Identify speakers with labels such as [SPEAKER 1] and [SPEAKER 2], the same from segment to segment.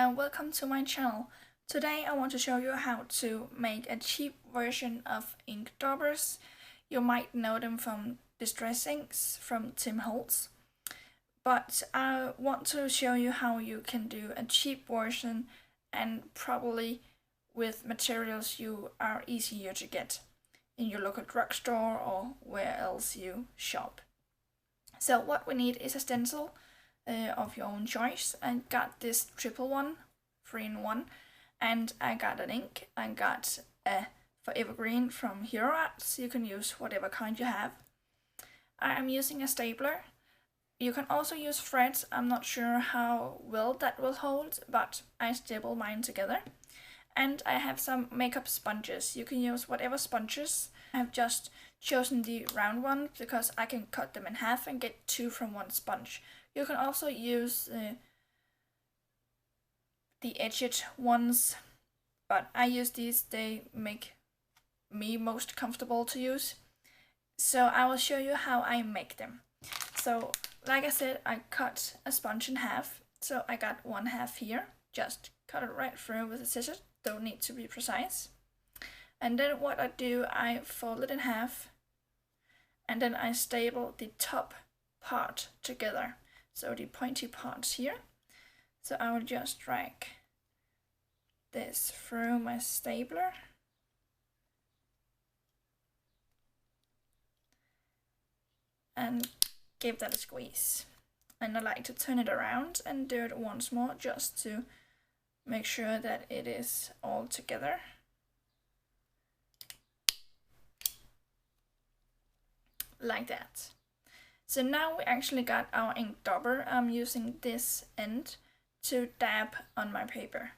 [SPEAKER 1] and welcome to my channel. Today I want to show you how to make a cheap version of ink daubers. You might know them from Distress Inks from Tim Holtz. But I want to show you how you can do a cheap version and probably with materials you are easier to get in your local drugstore or where else you shop. So what we need is a stencil of your own choice. I got this triple one, 3-in-1, and I got an ink. I got a Forever Green from Hero Arts. You can use whatever kind you have. I am using a stapler. You can also use threads. I'm not sure how well that will hold, but I staple mine together. And I have some makeup sponges. You can use whatever sponges. I have just chosen the round one because I can cut them in half and get 2 from 1 sponge. You can also use the edged ones, but I use these. They make me most comfortable to use. So I will show you how I make them. So like I said, I cut a sponge in half. So I got 1/2 here. Just cut it right through with a scissors. Don't need to be precise. And then what I do, I fold it in half. And then I staple the top part together. So the pointy parts here. So I will just drag this through my stapler. And give that a squeeze. And I like to turn it around and do it once more just to make sure that it is all together. Like that. So now we actually got our ink dauber. I'm using this end to dab on my paper.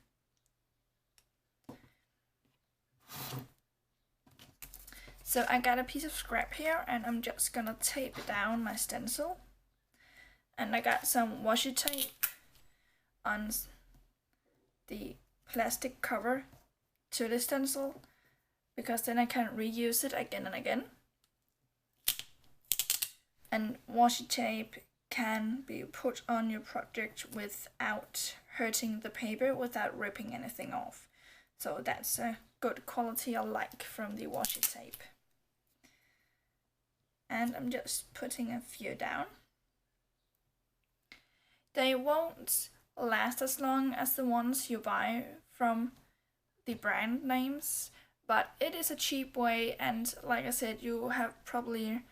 [SPEAKER 1] So I got a piece of scrap here and I'm just gonna tape down my stencil. And I got some washi tape on the plastic cover to the stencil because then I can reuse it again and again. And washi tape can be put on your project without hurting the paper, without ripping anything off. So that's a good quality I like from the washi tape. And I'm just putting a few down. They won't last as long as the ones you buy from the brand names, but it is a cheap way, and like I said, you have probably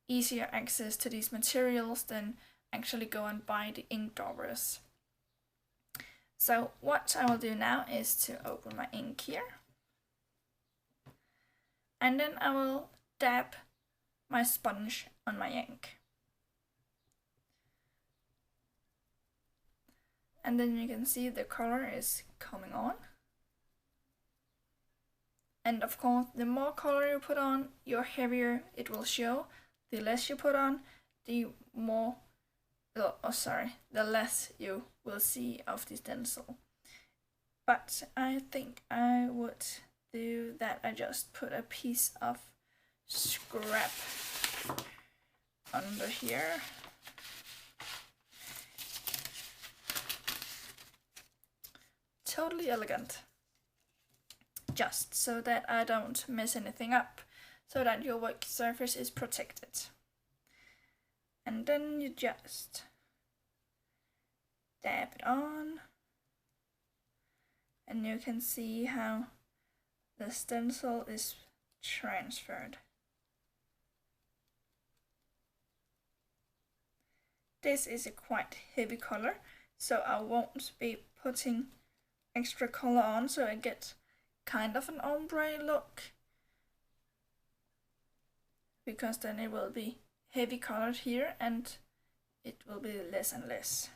[SPEAKER 1] easier access to these materials than actually go and buy the ink daubers. So what I will do now is to open my ink here, and then I will dab my sponge on my ink. And then you can see the color is coming on. And of course, the more color you put on, the heavier it will show. The less you put on, the less you will see of the stencil. But I think I would do that. I just put a piece of scrap under here. Totally elegant. Just so that I don't mess anything up, so that your work surface is protected. And then you just dab it on, and you can see how the stencil is transferred. This is a quite heavy color, so I won't be putting extra color on, so I get kind of an ombre look, because then it will be heavy colored here and it will be less and less.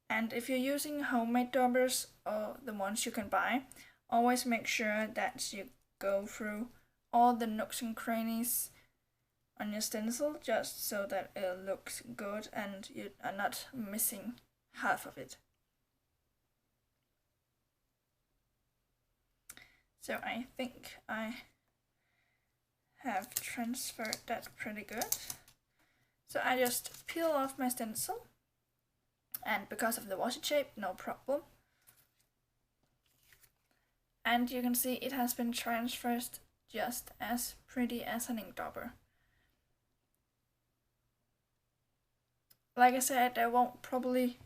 [SPEAKER 1] And if you're using homemade daubers or the ones you can buy, always make sure that you go through all the nooks and crannies on your stencil, just so that it looks good and you are not missing half of it. So I think I have transferred that pretty good. So I just peel off my stencil, and because of the washi tape, no problem. And you can see it has been transferred just as pretty as an ink dauber. Like I said, they won't probably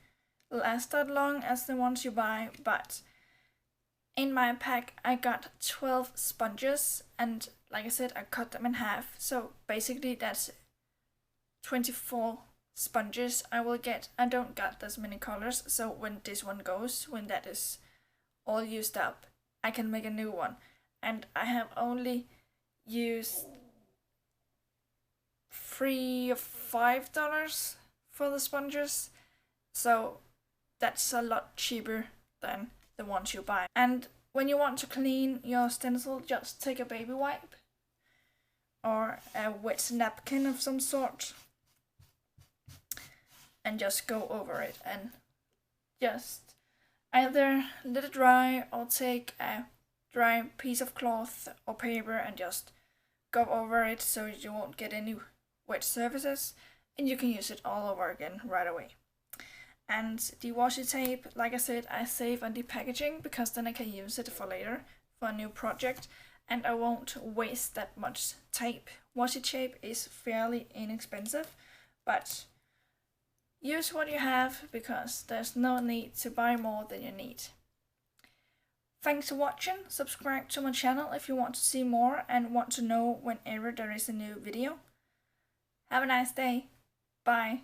[SPEAKER 1] last that long as the ones you buy, but in my pack I got 12 sponges, and like I said, I cut them in half, so basically that's 24 sponges I will get. I don't got as many colors, so when this one goes, when that is all used up, I can make a new one. And I have only used $3 or $5 for the sponges, so that's a lot cheaper than the ones you buy. And when you want to clean your stencil, just take a baby wipe or a wet napkin of some sort and just go over it, and just either let it dry or take a dry piece of cloth or paper and just go over it so you won't get any wet surfaces, and you can use it all over again right away. And the washi tape, like I said, I save on the packaging because then I can use it for later for a new project, and I won't waste that much tape. Washi tape is fairly inexpensive, but use what you have because there's no need to buy more than you need. Thanks for watching. Subscribe to my channel if you want to see more and want to know whenever there is a new video. Have a nice day. Bye.